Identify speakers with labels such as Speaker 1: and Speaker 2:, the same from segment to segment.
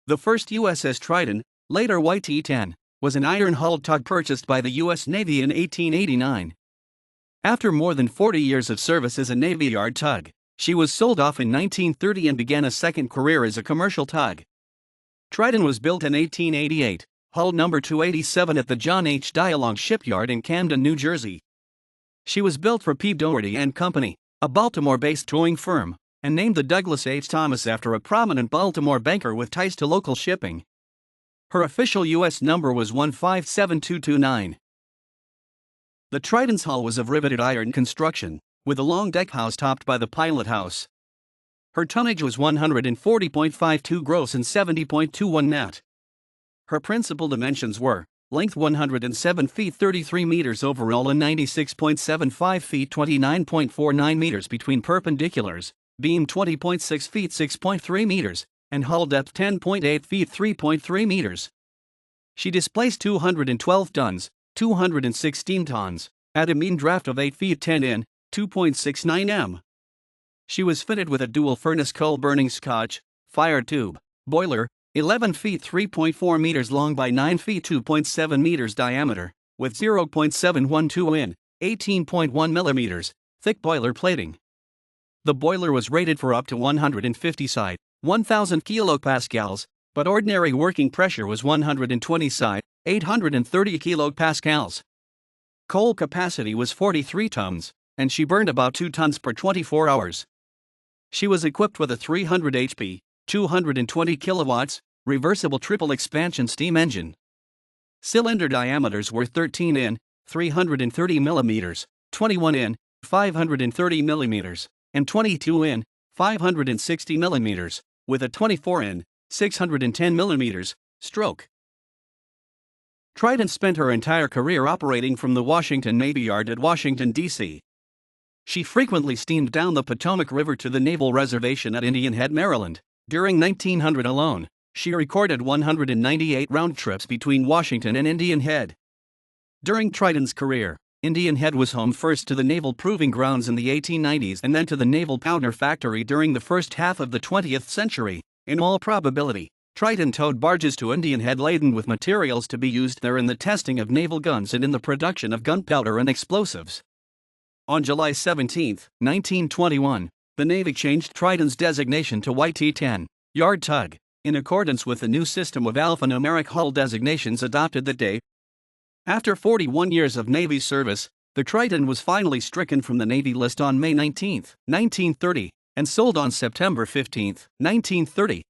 Speaker 1: The first USS Triton, later Yt-10, was an iron-hulled tug purchased by the U.S. Navy in 1889. After more than 40 years of service as a Navy Yard tug, she was sold off in 1930 and began a second career as a commercial tug. Triton was built in 1888, hull number 287 at the John H. Dialong Shipyard in Camden, New Jersey. She was built for Dougherty Company, a Baltimore-based towing firm, and named the Douglas H. Thomas after a prominent Baltimore banker with ties to local shipping. Her official U.S. number was 157229. The Triton's hull was of riveted iron construction, with a long deckhouse topped by the pilot house. Her tonnage was 140.52 gross and 70.21 net. Her principal dimensions were length 107 feet 33 meters overall and 96.75 feet 29.49 meters between perpendiculars, beam 20.6 feet 6.3 meters, and hull depth 10.8 feet 3.3 meters. She displaced 212 tons, 216 tons, at a mean draft of 8 feet 10 in, 2.69 m. She was fitted with a dual-furnace coal-burning Scotch fire tube boiler, 11 feet 3.4 meters long by 9 feet 2.7 meters diameter, with 0.712 in, 18.1 millimeters, thick boiler plating. The boiler was rated for up to 150 psi, 1,000 kilopascals, but ordinary working pressure was 120 psi, 830 kilopascals. Coal capacity was 43 tons, and she burned about 2 tons per 24 hours. She was equipped with a 300 HP, 220 kilowatts, reversible triple expansion steam engine. Cylinder diameters were 13 in, 330 millimeters, 21 in, 530 millimeters, and 22 in, 560 millimeters, with a 24 in, 610 millimeters, stroke. Triton spent her entire career operating from the Washington Navy Yard at Washington, D.C. She frequently steamed down the Potomac River to the Naval Reservation at Indian Head, Maryland. During 1900 alone, she recorded 198 round trips between Washington and Indian Head. During Triton's career, Indian Head was home first to the naval proving grounds in the 1890s and then to the naval powder factory during the first half of the 20th century. In all probability, Triton towed barges to Indian Head laden with materials to be used there in the testing of naval guns and in the production of gunpowder and explosives. On July 17, 1921, the Navy changed Triton's designation to Yt-10, Yard Tug, in accordance with the new system of alphanumeric hull designations adopted that day. After 41 years of Navy service, the Triton was finally stricken from the Navy list on May 19, 1930, and sold on September 15, 1930.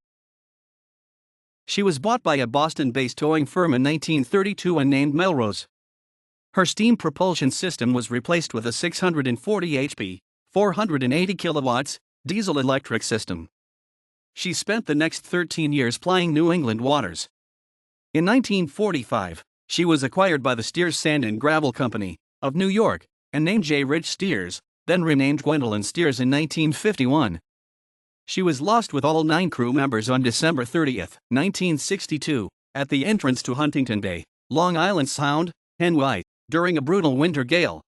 Speaker 1: She was bought by a Boston-based towing firm in 1932 and named Melrose. Her steam propulsion system was replaced with a 640 HP, 480 kilowatts, diesel-electric system. She spent the next 13 years plying New England waters. In 1945, she was acquired by the Steers Sand and Gravel Company of New York and named J. Rich Steers, then renamed Gwendolyn Steers in 1951. She was lost with all 9 crew members on December 30, 1962, at the entrance to Huntington Bay, Long Island Sound, NY, during a brutal winter gale.